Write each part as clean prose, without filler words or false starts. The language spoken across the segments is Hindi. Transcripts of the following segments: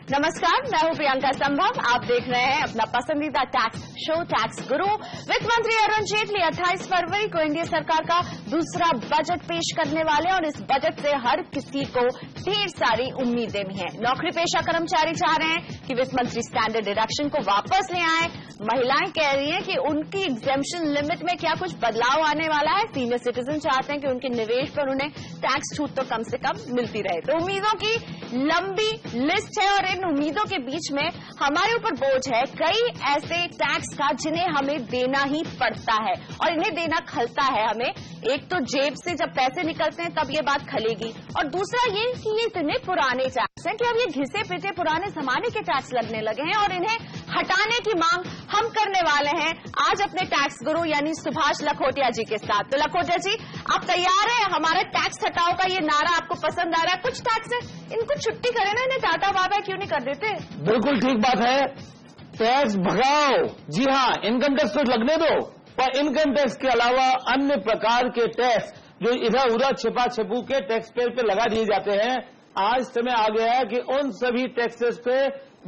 नमस्कार, मैं हूं प्रियंका संभव। आप देख रहे हैं अपना पसंदीदा टैक्स शो टैक्स गुरु। वित्त मंत्री अरुण जेटली 28 फरवरी को एनडीए सरकार का दूसरा बजट पेश करने वाले हैं और इस बजट से हर किसी को ढेर सारी उम्मीदें भी हैं। नौकरी पेशा कर्मचारी चाह रहे हैं कि वित्त मंत्री स्टैंडर्ड डिडक्शन को वापस ले आए। महिलाएं कह रही हैं कि उनकी एग्जेम्पशन लिमिट में क्या कुछ बदलाव आने वाला है। सीनियर सिटीजन चाहते हैं कि उनके निवेश पर उन्हें टैक्स छूट तो कम से कम मिलती रहे। तो उम्मीदों की लंबी लिस्ट है और इन उम्मीदों के बीच में हमारे ऊपर बोझ है कई ऐसे टैक्स का जिन्हें हमें देना ही पड़ता है और इन्हें देना खलता है हमें। एक तो जेब से जब पैसे निकलते हैं तब ये बात खलेगी और दूसरा ये कि ये इतने पुराने टैक्स हैं कि अब ये घिसे पिटे पुराने जमाने के टैक्स लगने लगे हैं और इन्हें हटाने की मांग हम करने वाले हैं आज अपने टैक्स गुरु यानी सुभाष लखोटिया जी के साथ। तो लखोटिया जी, आप तैयार हैं? हमारा टैक्स हटाओ का ये नारा आपको पसंद आ रहा है? कुछ टैक्स है इनको छुट्टी करें ना, इन्हें टाटा बाबा क्यों नहीं कर देते? बिल्कुल ठीक बात है, टैक्स भगाओ। जी हाँ, इनकम टैक्स तो लगने दो, पर इनकम टैक्स के अलावा अन्य प्रकार के टैक्स जो इधर उधर छिपा छिपू के टैक्स पेयर पे लगा दिए जाते हैं, आज समय आ गया है कि उन सभी टैक्सेस पे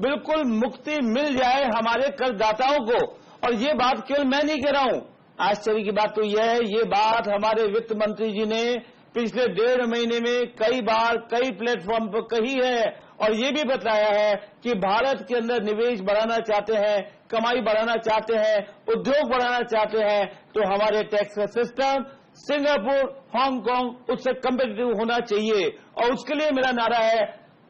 बिल्कुल मुक्ति मिल जाए हमारे करदाताओं को। और ये बात केवल मैं नहीं कह रहा हूं, आश्चर्य की बात तो यह है, ये बात हमारे वित्त मंत्री जी ने पिछले 1.5 महीने में कई बार कई प्लेटफॉर्म पर कही है और ये भी बताया है कि भारत के अंदर निवेश बढ़ाना चाहते हैं, कमाई बढ़ाना चाहते हैं, उद्योग बढ़ाना चाहते हैं, तो हमारे टैक्स का सिस्टम सिंगापुर, हांगकांग उससे कम्पिटिटिव होना चाहिए। और उसके लिए मेरा नारा है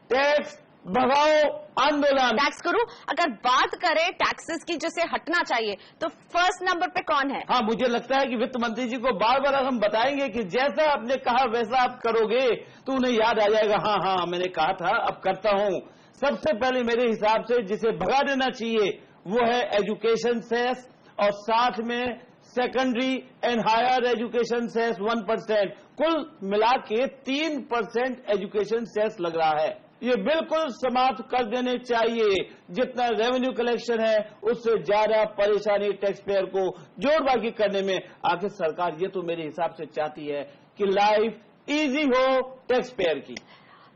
टैक्स भगाओ आंदोलन। टैक्स गुरु, अगर बात करें टैक्सेस की जिसे हटना चाहिए तो फर्स्ट नंबर पे कौन है? हाँ, मुझे लगता है कि वित्त मंत्री जी को बार बार हम बताएंगे कि जैसा आपने कहा वैसा आप करोगे तो उन्हें याद आ जाएगा, हाँ हाँ मैंने कहा था, अब करता हूं। सबसे पहले मेरे हिसाब से जिसे भगा देना चाहिए वो है एजुकेशन सेस और साथ में secondary and higher education cess 1%। कुल मिला के 3% एजुकेशन सेस लग रहा है। ये बिल्कुल समाप्त कर देने चाहिए। जितना रेवेन्यू कलेक्शन है उससे ज्यादा परेशानी टैक्स पेयर को जोड़ बाकी करने में। आखिर सरकार ये तो मेरे हिसाब से चाहती है कि लाइफ इजी हो टैक्स पेयर की।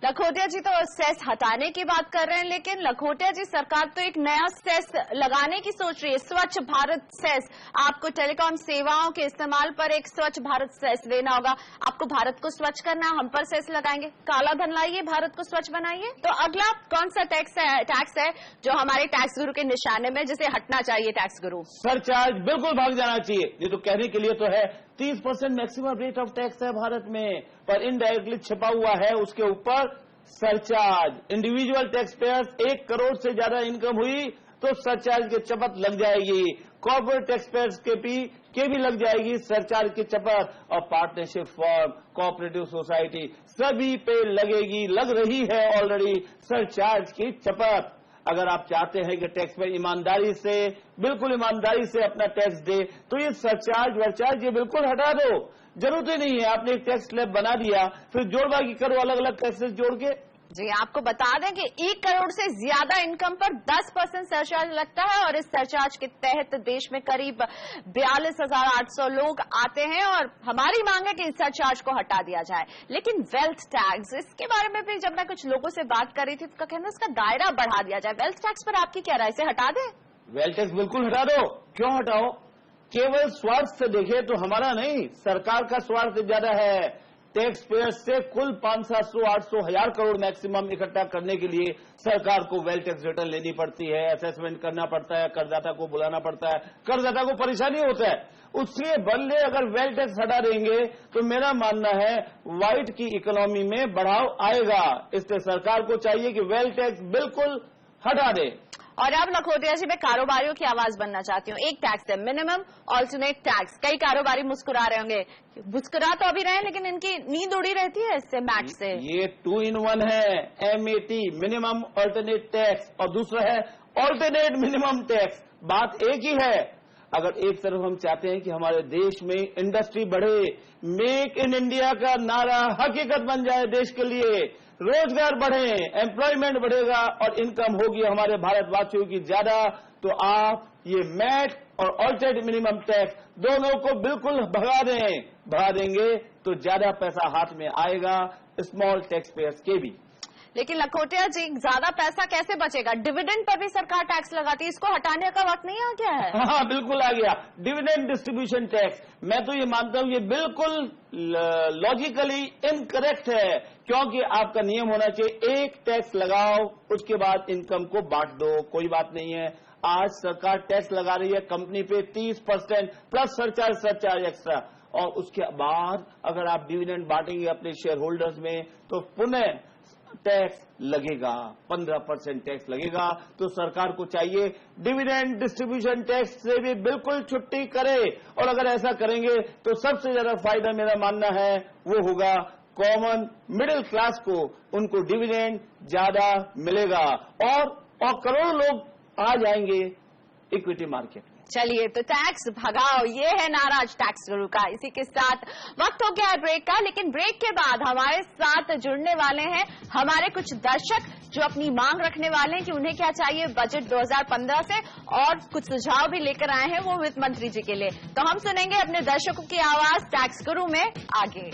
लखोटिया जी तो सेस हटाने की बात कर रहे हैं, लेकिन लखोटिया जी सरकार तो एक नया सेस लगाने की सोच रही है, स्वच्छ भारत सेस। आपको टेलीकॉम सेवाओं के इस्तेमाल पर एक स्वच्छ भारत सेस देना होगा। आपको भारत को स्वच्छ करना, हम पर सेस लगाएंगे। काला धन लाइए, भारत को स्वच्छ बनाइए। तो अगला कौन सा टैक्स है जो हमारे टैक्स गुरु के निशाने में, जिसे हटना चाहिए टैक्स गुरु? सरचार्ज बिल्कुल भाग जाना चाहिए। ये तो कहने के लिए तो है 30% मैक्सिमम रेट ऑफ टैक्स है भारत में, पर इनडायरेक्टली छिपा हुआ है उसके ऊपर surcharge. Individual tax payers 1 crore से ज्यादा इनकम हुई तो सरचार्ज की चपत लग जाएगी। कॉर्पोरेट टैक्स पेयर्स के भी लग जाएगी सरचार्ज की चपत। और पार्टनरशिप फर्म, कोऑपरेटिव सोसाइटी सभी पे लगेगी, लग रही है ऑलरेडी सरचार्ज की चपत। अगर आप चाहते हैं कि टैक्स पेयर ईमानदारी से, बिल्कुल ईमानदारी से अपना टैक्स दे तो ये सरचार्ज वर्चार्ज ये बिल्कुल हटा दो। जरूरत ही नहीं है आपने एक टैक्स स्लैब बना दिया फिर जोड़ बाकी करो अलग अलग टैक्सेस जोड़ के। जी, आपको बता दें कि 1 करोड़ से ज्यादा इनकम पर 10% सरचार्ज लगता है और इस सरचार्ज के तहत देश में करीब 42,800 लोग आते हैं और हमारी मांग है कि इस सरचार्ज को हटा दिया जाए। लेकिन वेल्थ टैक्स, इसके बारे में भी जब मैं कुछ लोगों से बात कर रही थी तो कहना इसका दायरा बढ़ा दिया जाए। वेल्थ टैक्स पर आपकी क्या राय, इसे हटा दें? वेल्थ टैक्स बिल्कुल हटा दो। क्यों हटाओ? केवल स्वार्थ से देखे तो हमारा नहीं, सरकार का स्वार्थ ज्यादा है। टैक्स पेयर से कुल 500, 700, 800, 1000 करोड़ मैक्सिमम इकट्ठा करने के लिए सरकार को वेल्थ टैक्स रिटर्न लेनी पड़ती है, असेसमेंट करना पड़ता है, करदाता को बुलाना पड़ता है, करदाता को परेशानी होता है। उसके बदले अगर वेल्थ टैक्स हटा देंगे तो मेरा मानना है व्हाइट की इकोनॉमी में बढ़ाव आएगा। इसलिए सरकार को चाहिए कि वेल्थ टैक्स बिल्कुल हटा दे। और अब लखोटिया जी मैं कारोबारियों की आवाज बनना चाहती हूँ। एक टैक्स है मिनिमम ऑल्टरनेट टैक्स। कई कारोबारी मुस्कुरा रहे होंगे, मुस्कुरा तो अभी रहे लेकिन इनकी नींद उड़ी रहती है इससे, मैट से। ये 2 in 1 है, MAT मिनिमम ऑल्टरनेट टैक्स और दूसरा है ऑल्टरनेट मिनिमम टैक्स। बात एक ही है। अगर एक तरफ हम चाहते हैं कि हमारे देश में इंडस्ट्री बढ़े, मेक इन इंडिया का नारा हकीकत बन जाए देश के लिए, रोजगार बढ़े, एम्प्लॉयमेंट बढ़ेगा और इनकम होगी हमारे भारतवासियों की ज्यादा, तो आप ये मैट और ऑल्टरनेट मिनिमम टैक्स दोनों को बिल्कुल भगा दें। भगा देंगे तो ज्यादा पैसा हाथ में आएगा स्मॉल टैक्स पेयर्स के भी। लेकिन लखोटिया जी, ज्यादा पैसा कैसे बचेगा? डिविडेंड पर भी सरकार टैक्स लगाती है, इसको हटाने का वक्त नहीं आ गया है? हाँ, बिल्कुल आ गया। डिविडेंड डिस्ट्रीब्यूशन टैक्स, मैं तो ये मानता हूं ये बिल्कुल लॉजिकली इनकरेक्ट है, क्योंकि आपका नियम होना चाहिए एक टैक्स लगाओ, उसके बाद इनकम को बांट दो, कोई बात नहीं है। आज सरकार टैक्स लगा रही है कंपनी पे 30% प्लस सरचार्ज एक्स्ट्रा, और उसके बाद अगर आप डिविडेंड बांटेंगे अपने शेयर होल्डर्स में तो पुनः टैक्स लगेगा, 15% टैक्स लगेगा। तो सरकार को चाहिए डिविडेंड डिस्ट्रीब्यूशन टैक्स से भी बिल्कुल छुट्टी करे, और अगर ऐसा करेंगे तो सबसे ज्यादा फायदा मेरा मानना है वो होगा कॉमन मिडिल क्लास को, उनको डिविडेंड ज्यादा मिलेगा और करोड़ों लोग आ जाएंगे इक्विटी मार्केट में। चलिए, तो टैक्स भगाओ, ये है नाराज टैक्स गुरु का। इसी के साथ वक्त हो गया है ब्रेक का, लेकिन ब्रेक के बाद हमारे साथ जुड़ने वाले हैं हमारे कुछ दर्शक जो अपनी मांग रखने वाले हैं कि उन्हें क्या चाहिए बजट 2015 से, और कुछ सुझाव भी लेकर आए हैं वो वित्त मंत्री जी के लिए। तो हम सुनेंगे अपने दर्शकों की आवाज टैक्स गुरु में आगे।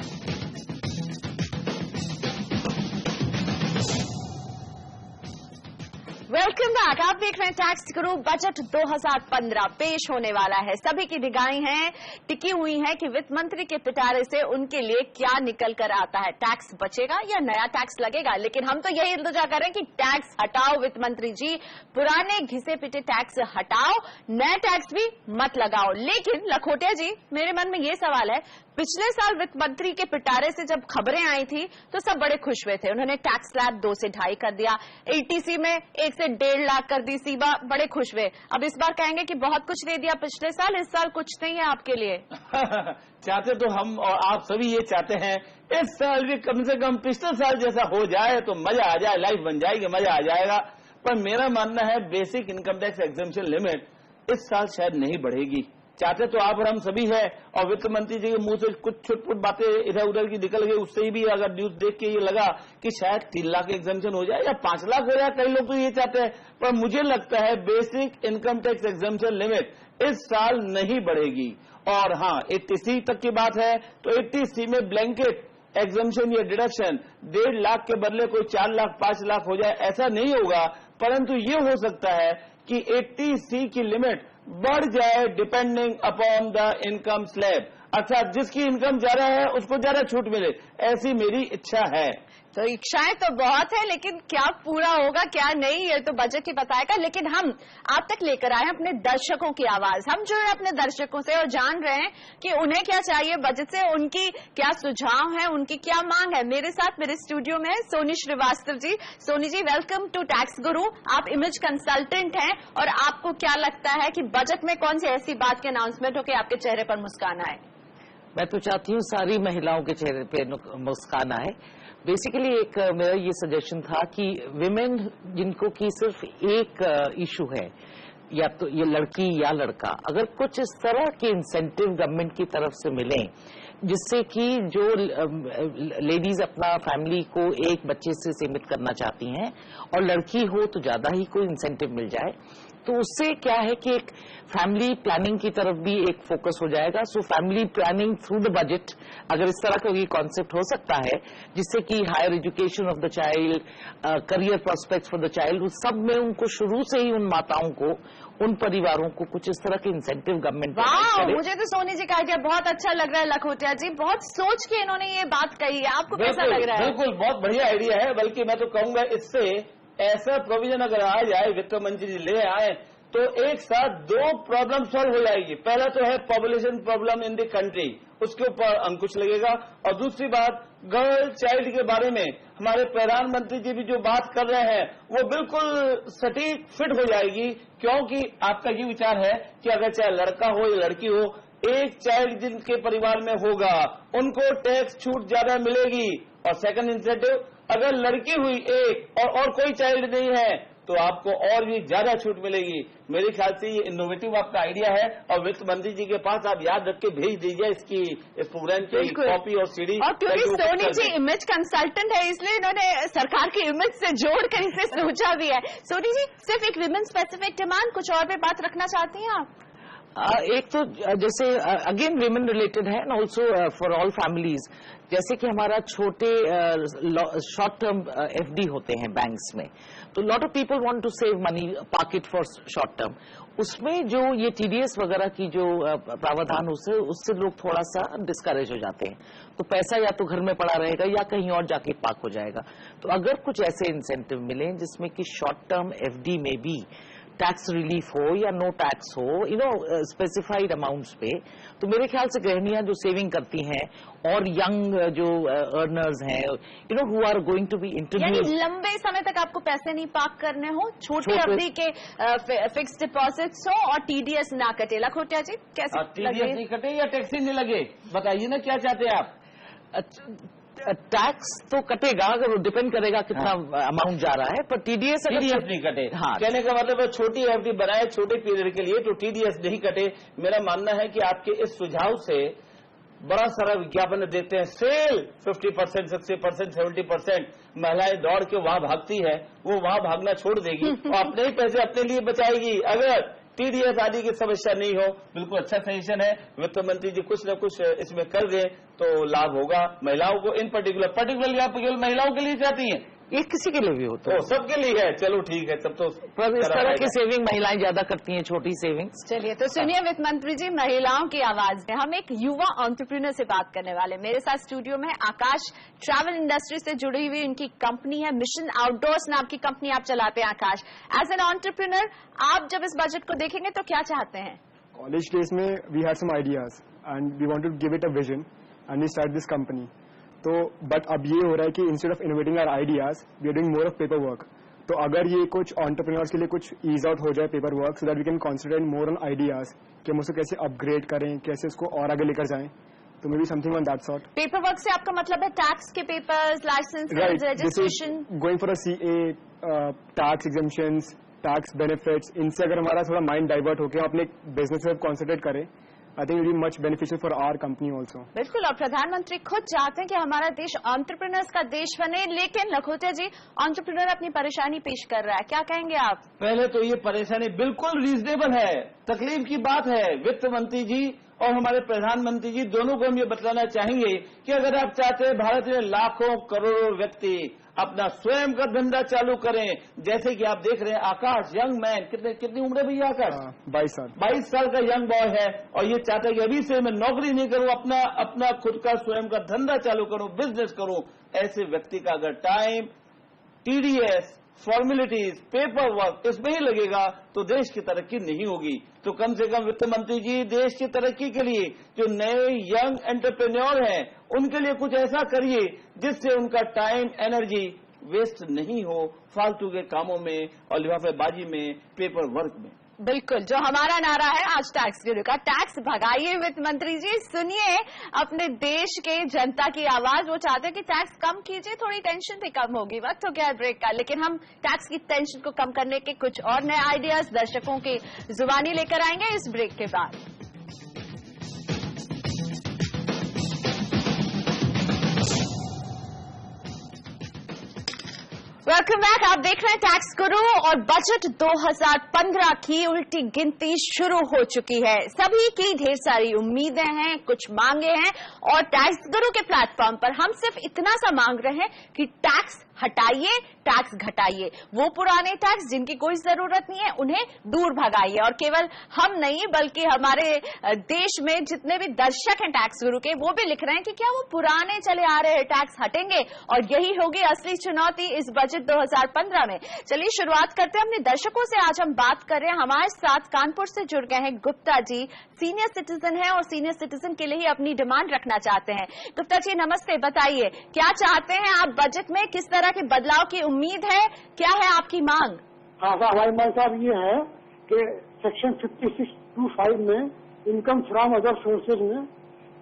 Welcome back. आप देख रहे हैं टैक्स गुरु। बजट 2015 पेश होने वाला है। सभी की निगाहें टिकी हुई हैं कि वित्त मंत्री के पिटारे से उनके लिए क्या निकल कर आता है, टैक्स बचेगा या नया टैक्स लगेगा। लेकिन हम तो यही इल्तिजा कर रहे हैं कि टैक्स हटाओ वित्त मंत्री जी, पुराने घिसे पिटे टैक्स हटाओ, नया टैक्स भी मत लगाओ। लेकिन लखोटिया जी, मेरे मन में ये सवाल है, पिछले साल वित्त मंत्री के पिटारे से जब खबरें आई थी तो सब बड़े खुश हुए थे, उन्होंने टैक्स स्लैब 2 से 2.5 कर दिया, एटीसी में 1 से 1.5 लाख कर दी सीमा, बड़े खुश हुए। अब इस बार कहेंगे कि बहुत कुछ दे दिया पिछले साल, इस साल कुछ नहीं है आपके लिए। चाहते तो हम और आप सभी ये चाहते हैं इस साल भी कम से कम पिछले साल जैसा हो जाए तो मजा आ जाए, लाइफ बन जाएगी, मजा आ जाएगा। पर मेरा मानना है basic income tax exemption limit इस साल शायद नहीं बढ़ेगी। चाहते तो आप और हम सभी है, और वित्त मंत्री जी के मुंह से कुछ छुटपुट बातें इधर उधर की निकल गई, उससे भी अगर न्यूज देख के ये लगा कि शायद 3 लाख एग्जेम्पशन हो जाए या 5 लाख हो जाए, कई लोग तो ये चाहते हैं। पर मुझे लगता है basic income tax exemption limit इस साल नहीं बढ़ेगी। और हाँ, 80C तक की बात है तो 80C में ब्लैंकेट एग्जेम्पशन या डिडक्शन 1.5 लाख के बदले कोई 4 लाख 5 लाख हो जाए, ऐसा नहीं होगा। परंतु ये हो सकता है कि 80C की लिमिट बढ़ जाए depending upon the income slab, अर्थात जिसकी इनकम ज्यादा है उसको ज्यादा छूट मिले, ऐसी मेरी इच्छा है। तो इच्छाएं तो बहुत है, लेकिन क्या पूरा होगा क्या नहीं ये तो बजट ही बताएगा। लेकिन हम आप तक लेकर आए अपने दर्शकों की आवाज, हम जुड़े अपने दर्शकों से और जान रहे हैं कि उन्हें क्या चाहिए बजट से, उनकी क्या सुझाव है, उनकी क्या मांग है। मेरे साथ मेरे स्टूडियो में Soni Srivastava ji. Soni ji, welcome to tax गुरु। आप इमेज कंसल्टेंट हैं और आपको क्या लगता है कि बजट में कौन सी ऐसी बात की अनाउंसमेंट हो कि आपके चेहरे पर मुस्कान आए? मैं तो चाहती हूँ सारी महिलाओं के चेहरे पे मुस्कान आए। बेसिकली एक मेरा ये सजेशन था कि विमेन जिनको की सिर्फ एक इशू है, या तो ये लड़की या लड़का, अगर कुछ इस तरह के इंसेंटिव गवर्नमेंट की तरफ से मिलें जिससे कि जो लेडीज अपना फैमिली को एक बच्चे से सीमित करना चाहती हैं और लड़की हो तो ज्यादा ही कोई इंसेंटिव मिल जाए, तो उससे क्या है कि एक फैमिली प्लानिंग की तरफ भी एक फोकस हो जाएगा। So family planning through the budget, अगर इस तरह का ये कॉन्सेप्ट हो सकता है जिससे कि higher education of the child, career prospects for the child, उस सब में उनको शुरू से ही उन माताओं को, उन परिवारों को कुछ इस तरह के इंसेंटिव गवर्नमेंट करे। मुझे तो सोनी जी का आइडिया बहुत अच्छा लग रहा है लखोटिया जी, बहुत सोच के इन्होंने ये बात कही है। आपको कैसा लग रहा है? बिल्कुल, बहुत बढ़िया आइडिया है। बल्कि मैं तो कहूंगा इससे ऐसा प्रोविजन अगर आ जाए, वित्त मंत्री जी ले आए, तो एक साथ 2 प्रॉब्लम सॉल्व हो जाएगी। पहला तो है population problem in the country, उसके ऊपर अंकुश लगेगा। और दूसरी बात, गर्ल चाइल्ड के बारे में हमारे प्रधानमंत्री जी भी जो बात कर रहे हैं वो बिल्कुल सटीक फिट हो जाएगी। क्योंकि आपका ये विचार है कि अगर चाहे लड़का हो या लड़की हो, एक चाइल्ड जिनके परिवार में होगा उनको टैक्स छूट ज्यादा मिलेगी। और सेकंड इंसेंटिव, अगर लड़की हुई एक और कोई चाइल्ड नहीं है तो आपको और भी ज्यादा छूट मिलेगी। मेरे ख्याल से ये इनोवेटिव आपका आइडिया है, और वित्त मंत्री जी के पास आप याद रख के भेज दीजिए इस प्रोग्राम की कॉपी और सीडी। और क्योंकि सोनी जी इमेज कंसल्टेंट है, इसलिए इन्होंने सरकार की इमेज से जोड़कर इसे सोचा भी है। सोनी जी, सिर्फ एक विमेन स्पेसिफिक डिमांड, कुछ और भी बात रखना चाहती हैं आप? एक तो जैसे अगेन विमेन रिलेटेड है and also for all families, जैसे कि हमारा छोटे शॉर्ट टर्म एफडी होते हैं बैंक्स में, तो lot of people want to save money, park it for short term. उसमें जो ये टीडीएस वगैरह की जो प्रावधान उससे लोग थोड़ा सा डिस्करेज हो जाते हैं, तो पैसा या तो घर में पड़ा रहेगा या कहीं और जाके पार्क हो जाएगा। तो अगर कुछ ऐसे इंसेंटिव मिले जिसमें कि शॉर्ट टर्म एफडी में भी टैक्स रिलीफ हो या नो टैक्स हो, स्पेसिफाइड अमाउंट्स पे, तो मेरे ख्याल से गृहिणियां जो सेविंग करती हैं और यंग जो अर्नर्स हैं, who are going to be introduce, लंबे समय तक आपको पैसे नहीं पार्क करने हो, छोटी अवधि के फिक्स डिपॉजिट्स हो और टीडीएस ना कटे। लखोटिया जी कैसे टीडीएस नहीं कटे या टैक्स ही नहीं लगे, बताइए ना क्या चाहते हैं आप। टैक्स तो कटेगा, अगर वो डिपेंड करेगा कितना अमाउंट जा रहा है, पर टीडीएस नहीं कटे। हाँ, कहने का मतलब है छोटी एफडी बनाए छोटे पीरियड के लिए तो टीडीएस नहीं कटे। मेरा मानना है कि आपके इस सुझाव से बड़ा सारा विज्ञापन देते हैं, सेल 50%, 60%, 70%, महिलाएं दौड़ के वहां भागती है, वो वहां भागना छोड़ देगी और अपने ही पैसे अपने लिए बचाएगी अगर टीडीएस आदि की समस्या नहीं हो। बिल्कुल अच्छा सजेशन है, वित्त मंत्री जी कुछ न कुछ इसमें कर दें तो लाभ होगा महिलाओं को। इन पर्टिकुलरली आप केवल महिलाओं के लिए चाहती हैं? ये किसी के लिए भी होता है, सबके लिए है। चलो ठीक है, तब तो पर इस तरह की सेविंग महिलाएं ज्यादा करती हैं, छोटी सेविंग्स। चलिए तो सुनिए वित्त मंत्री जी महिलाओं की आवाज में हम एक युवा एंटरप्रेन्योर से बात करने वाले। मेरे साथ स्टूडियो में आकाश ट्रैवल इंडस्ट्री से जुड़ी हुई उनकी कंपनी है मिशन आउटडोर्स नाम की कंपनी आप चलाते हैं। आकाश, एज एन एंटरप्रेन्योर आप जब इस बजट को देखेंगे तो क्या चाहते हैं? कॉलेज डेज में we had some ideas and we wanted to give it a vision and we start this company. तो बट अब ये हो रहा है कि instead of innovating our ideas we are doing more of paper work. तो अगर ये कुछ एंटरप्रेन्योर्स के लिए कुछ ईज आउट हो जाए paper work, so that we can concentrate more on ideas कि हम उसको कैसे अपग्रेड करें, कैसे उसको और आगे लेकर जाएं, तो may be something on that sort. Paper work से आपका मतलब है टैक्स के papers, license, registration, going for a CA, tax exemptions, tax benefits, इनसे अगर हमारा थोड़ा माइंड डाइवर्ट होकर हम अपने बिजनेस में कॉन्सेंट्रेट करें, I think it will be much beneficial for our company also. बिल्कुल, और प्रधानमंत्री खुद चाहते हैं कि हमारा देश एंटरप्रेन्योर्स का देश बने, लेकिन लखोटिया जी एंटरप्रेन्योर अपनी परेशानी पेश कर रहा है, क्या कहेंगे आप? पहले तो ये परेशानी बिल्कुल रीजनेबल है, तकलीफ की बात है। वित्त मंत्री जी और हमारे प्रधानमंत्री जी दोनों को हम ये बतलाना चाहेंगे कि अगर आप चाहते हैं भारत में लाखों करोड़ों व्यक्ति अपना स्वयं का धंधा चालू करें, जैसे कि आप देख रहे हैं आकाश यंग मैन, कितनी उम्र है भैया आकाश? 22 साल का यंग बॉय है और ये चाहता है कि अभी से मैं नौकरी नहीं करूं, अपना खुद का स्वयं का धंधा चालू करूं, बिजनेस करूं। ऐसे व्यक्ति का अगर time, TDS, formalities, paper work इसमें ही लगेगा तो देश की तरक्की नहीं होगी। तो कम से कम वित्त मंत्री जी देश की तरक्की के लिए जो नए यंग एंटरप्रेन्योर हैं उनके लिए कुछ ऐसा करिए जिससे उनका टाइम, एनर्जी वेस्ट नहीं हो फालतू के कामों में और लिफाफेबाजी में, पेपर वर्क में। बिल्कुल, जो हमारा नारा है आज टैक्स गुरु का, टैक्स भगाइए। वित्त मंत्री जी सुनिए अपने देश के जनता की आवाज, वो चाहते हैं कि टैक्स कम कीजिए, थोड़ी टेंशन भी कम होगी। वक्त हो गया है ब्रेक का, लेकिन हम टैक्स की टेंशन को कम करने के कुछ और नए आइडियाज दर्शकों की जुबानी लेकर आएंगे इस ब्रेक के बाद। वेलकम बैक, आप देख रहे हैं टैक्स गुरु और बजट 2015 की उल्टी गिनती शुरू हो चुकी है। सभी की ढेर सारी उम्मीदें हैं, कुछ मांगे हैं और टैक्स गुरु के प्लेटफॉर्म पर हम सिर्फ इतना सा मांग रहे हैं कि टैक्स हटाइए, टैक्स घटाइए, वो पुराने टैक्स जिनकी कोई जरूरत नहीं है उन्हें दूर भगाइए। और केवल हम नहीं बल्कि हमारे देश में जितने भी दर्शक हैं टैक्स गुरु के, वो भी लिख रहे हैं कि क्या वो पुराने चले आ रहे टैक्स हटेंगे, और यही होगी असली चुनौती इस बजट 2015 में। चलिए शुरुआत करते हैं अपने दर्शकों से। आज हम बात कर रहे हैं, हमारे साथ कानपुर से जुड़ गए हैं गुप्ता जी, सीनियर सिटीजन है और सीनियर सिटीजन के लिए ही अपनी डिमांड रखना चाहते हैं। गुप्ता जी नमस्ते, बताइए क्या चाहते हैं आप बजट में, किस तरह के बदलाव की उम्मीद है, क्या है आपकी मांग? हाँ, हमारी मांग साहब ये है कि सेक्शन 56(2)(5) में इनकम फ्रॉम अदर सोर्सेज में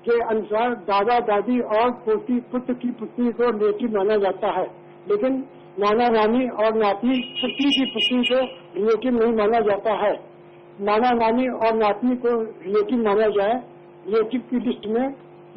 के अनुसार दादा दादी और पोती पुत्र की पुत्री को रिलेटिव माना जाता है, लेकिन नाना नानी और नाती पुत्री की पुत्री को रिलेटिव नहीं माना जाता है। नाना नानी और नातनी को रिलेटिव माना जाए, रिलेटिव की लिस्ट में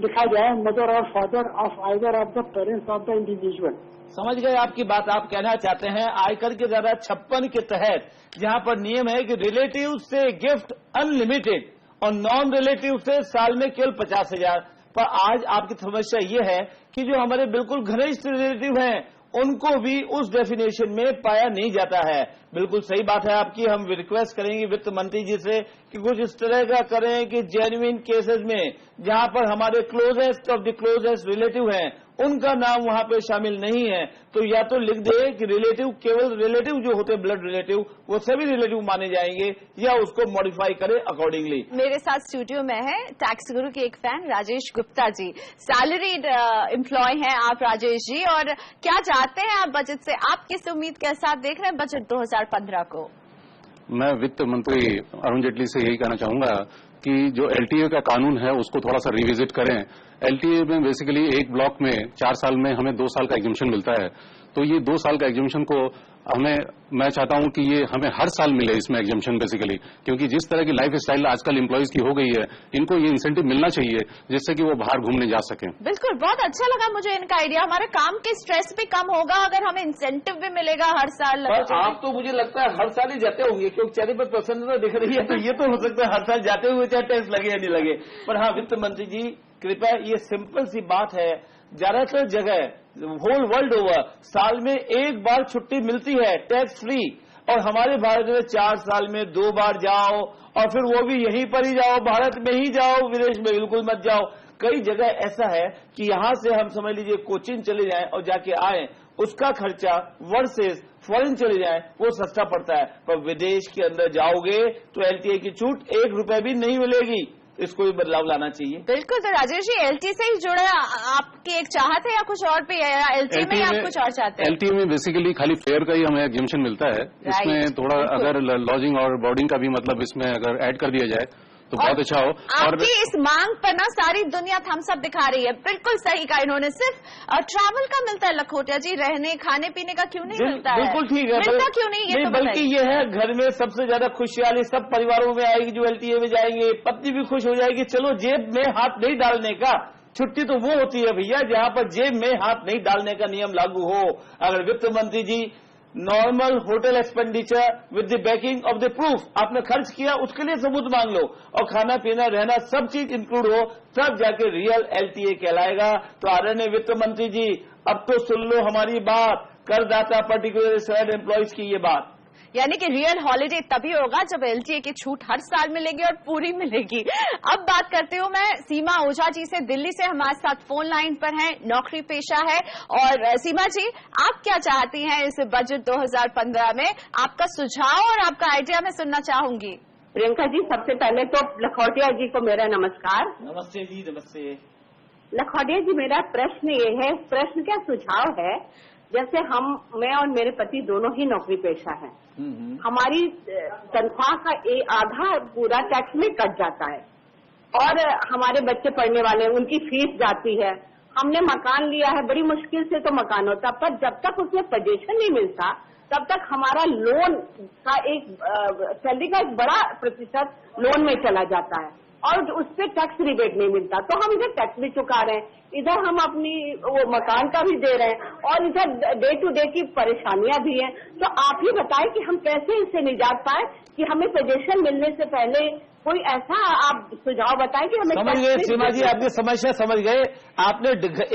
लिखा जाए मदर और father of either of the parents of the individual. समझ गए आपकी बात। आप कहना चाहते हैं आयकर के धारा 56 के तहत जहां पर नियम है कि रिलेटिव से गिफ्ट अनलिमिटेड और नॉन रिलेटिव से साल में केवल 50,000। पर आज आपकी समस्या ये है कि जो हमारे बिल्कुल घनिष्ठ रिलेटिव हैं उनको भी उस डेफिनेशन में पाया नहीं जाता है। बिल्कुल सही बात है आपकी। हम रिक्वेस्ट करेंगे वित्त मंत्री जी से कि कुछ इस तरह का करें कि जेन्युइन केसेस में जहां पर हमारे closest of the closest relative हैं उनका नाम वहां पे शामिल नहीं है तो या तो लिख दे कि रिलेटिव, केवल रिलेटिव जो होते हैं ब्लड रिलेटिव वो सभी रिलेटिव माने जाएंगे, या उसको मॉडिफाई करे अकॉर्डिंगली। मेरे साथ स्टूडियो में है टैक्स गुरु के एक fan Rajesh Gupta ji. Salaried employee हैं आप राजेश जी, और क्या चाहते हैं आप बजट से? आप किस उम्मीद के साथ देख रहे हैं बजट 2015 को? मैं वित्त मंत्री अरुण जेटली से यही कहना चाहूंगा कि जो एलटीए का कानून है उसको थोड़ा सा रिविजिट करें। एलटीए में बेसिकली एक ब्लॉक में 4 साल में हमें 2 साल का एग्जम्पशन मिलता है, तो ये 2 साल का एग्जम्पशन को मैं चाहता हूं कि ये हमें हर साल मिले इसमें एग्जम्पशन बेसिकली, क्योंकि जिस तरह की लाइफ स्टाइल आजकल एम्प्लॉयज की हो गई है इनको ये इंसेंटिव मिलना चाहिए जिससे कि वो बाहर घूमने जा सकें। बिल्कुल, बहुत अच्छा लगा मुझे इनका आइडिया। हमारे काम के स्ट्रेस भी कम होगा अगर हमें इंसेंटिव भी मिलेगा हर साल। आप तो मुझे लगता है हर साल ही जाते होंगे क्योंकि चेहरे पर प्रसन्नता दिख रही है, तो ये तो हो सकता है हर साल जाते हुए चाहे टैक्स लगे या नहीं लगे। पर हाँ वित्त मंत्री जी कृपया, ये सिंपल सी बात है, ज्यादातर जगह होल वर्ल्ड ओवर साल में एक बार छुट्टी मिलती है टैक्स फ्री, और हमारे भारत में 4 साल में 2 बार जाओ और फिर वो भी यहीं पर ही जाओ, भारत में ही जाओ, विदेश में बिल्कुल मत जाओ। कई जगह ऐसा है कि यहां से हम समझ लीजिए कोचिन चले जाएं और जाके आए, उसका खर्चा वर्सेस फॉरेन चले जाएं वो सस्ता पड़ता है। पर विदेश के अंदर जाओगे तो एलटीए की छूट 1 रुपए भी नहीं मिलेगी। इसको भी बदलाव लाना चाहिए। बिल्कुल, तो राजेश जी एलटी से ही जुड़ा आपकी एक चाहत है या कुछ और भी है? एलटी में आप कुछ और चाहते हैं? एलटी में बेसिकली खाली फेयर का ही हमें एग्जम्पशन मिलता है। इसमें थोड़ा अगर लॉजिंग और बोर्डिंग का भी मतलब इसमें अगर ऐड कर दिया जाए तो बहुत अच्छा हो। और आपकी इस मांग पर ना सारी दुनिया थम्स अप दिखा रही है। बिल्कुल सही कहा इन्होंने। सिर्फ ट्रैवल का मिलता है लखोटिया जी, रहने खाने पीने का क्यों नहीं मिलता है? बिल्कुल ठीक है, मिलता क्यों नहीं? ये तो बल्कि ये है घर में सबसे ज्यादा खुशहाली सब परिवारों में आएगी जो एलटीए में जाएंगे। पत्नी भी खुश हो जाएगी, चलो जेब में हाथ नहीं डालने का। छुट्टी तो वो होती है भैया जहां पर जेब में हाथ नहीं डालने का नियम लागू हो। अगर वित्त मंत्री ji normal hotel expenditure with the backing of the proof आपने खर्च किया, उसके लिए सबूत मांग लो, और खाना पीना रहना सब चीज इंक्लूड हो, तब जाके रियल एलटीए कहलाएगा। तो आदरणीय वित्त मंत्री जी अब तो सुन लो हमारी बात, करदाता पर्टिकुलर सैलरीड एम्प्लॉयज की ये बात, यानी कि रियल हॉलिडे तभी होगा जब एलटीए की छूट हर साल मिलेगी और पूरी मिलेगी। अब बात करती हूँ मैं सीमा ओझा जी से, दिल्ली से हमारे साथ फोन लाइन पर हैं, नौकरी पेशा है। और सीमा जी, आप क्या चाहती हैं इस बजट 2015 में? आपका सुझाव और आपका आइडिया मैं सुनना चाहूंगी। प्रियंका जी, सबसे पहले तो लखोटिया जी को मेरा नमस्कार। नमस्ते जी, नमस्ते। लखोटिया जी, मेरा प्रश्न ये है, प्रश्न क्या सुझाव है, जैसे मैं और मेरे पति दोनों ही नौकरी पेशा हैं, हमारी तनख्वाह का आधा पूरा टैक्स में कट जाता है, और हमारे बच्चे पढ़ने वाले हैं, उनकी फीस जाती है। हमने मकान लिया है, बड़ी मुश्किल से तो मकान होता, पर जब तक उसमें पोजीशन नहीं मिलता तब तक हमारा लोन का सैलरी का एक बड़ा प्रतिशत लोन में चला जाता है, और उस पर टैक्स रिबेट नहीं मिलता। तो हम इधर टैक्स भी चुका रहे हैं, इधर हम अपनी वो मकान का भी दे रहे हैं, और इधर डे टू डे की परेशानियां भी हैं। तो आप ही बताएं कि हम कैसे इससे निजात पाए, कि हमें पोजीशन मिलने से पहले कोई ऐसा आप सुझाव बताएं कि हमें। समझ गए सीमा जी, आपकी समस्या समझ गए। आपने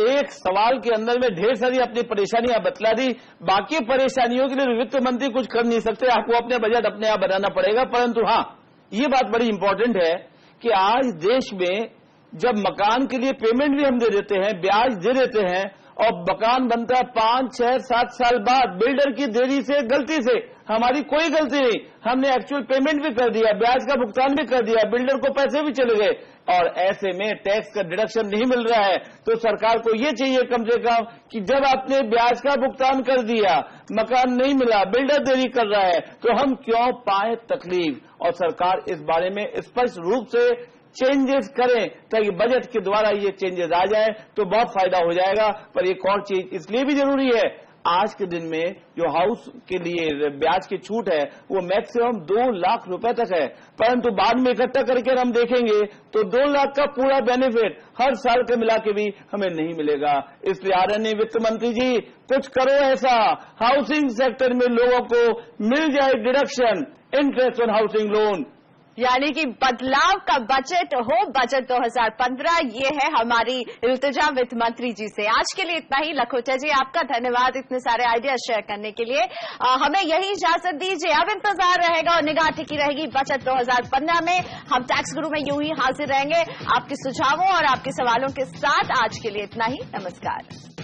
एक सवाल के अंदर में ढेर सारी अपनी परेशानियां बतला दी। बाकी परेशानियों के लिए वित्त मंत्री कुछ कर नहीं सकते, आपको अपने बजट अपने आप बनाना पड़ेगा। परंतु हाँ, ये बात बड़ी इंपॉर्टेंट है कि आज देश में जब मकान के लिए पेमेंट भी हम दे देते हैं, ब्याज दे देते हैं, और मकान बनता है 5, 6, 7 साल बाद, बिल्डर की देरी से, गलती से, हमारी कोई गलती नहीं, हमने एक्चुअल पेमेंट भी कर दिया, ब्याज का भुगतान भी कर दिया, बिल्डर को पैसे भी चले गए, और ऐसे में टैक्स का डिडक्शन नहीं मिल रहा है। तो सरकार को ये चाहिए कम से कम कि जब आपने ब्याज का भुगतान कर दिया, मकान नहीं मिला, बिल्डर देरी कर रहा है, तो हम क्यों पाए तकलीफ, और सरकार इस बारे में स्पष्ट रूप से चेंजेस करें ताकि बजट के द्वारा ये चेंजेस आ जाए तो बहुत फायदा हो जाएगा। पर एक और चीज इसलिए भी जरूरी है, आज के दिन में जो हाउस के लिए ब्याज की छूट है वो मैक्सिमम 2 लाख रुपए तक है, परंतु बाद में इकट्ठा करके हम देखेंगे तो 2 लाख का पूरा बेनिफिट हर साल के मिला के भी हमें नहीं मिलेगा। इसलिए आदरणीय वित्त मंत्री जी कुछ करो ऐसा, हाउसिंग सेक्टर में लोगों को मिल जाए deduction, interest on housing loan, यानी कि बदलाव का बजट हो, बजट 2015, ये है हमारी इल्तिजा वित्त मंत्री जी से। आज के लिए इतना ही। लखोटिया जी, आपका धन्यवाद इतने सारे आइडियाज शेयर करने के लिए। हमें यही इजाजत दीजिए। अब इंतजार रहेगा और निगाह टिकी रहेगी बजट 2015 में। हम टैक्स गुरु में यूं ही हाजिर रहेंगे आपके सुझावों और आपके सवालों के साथ। आज के लिए इतना ही। नमस्कार।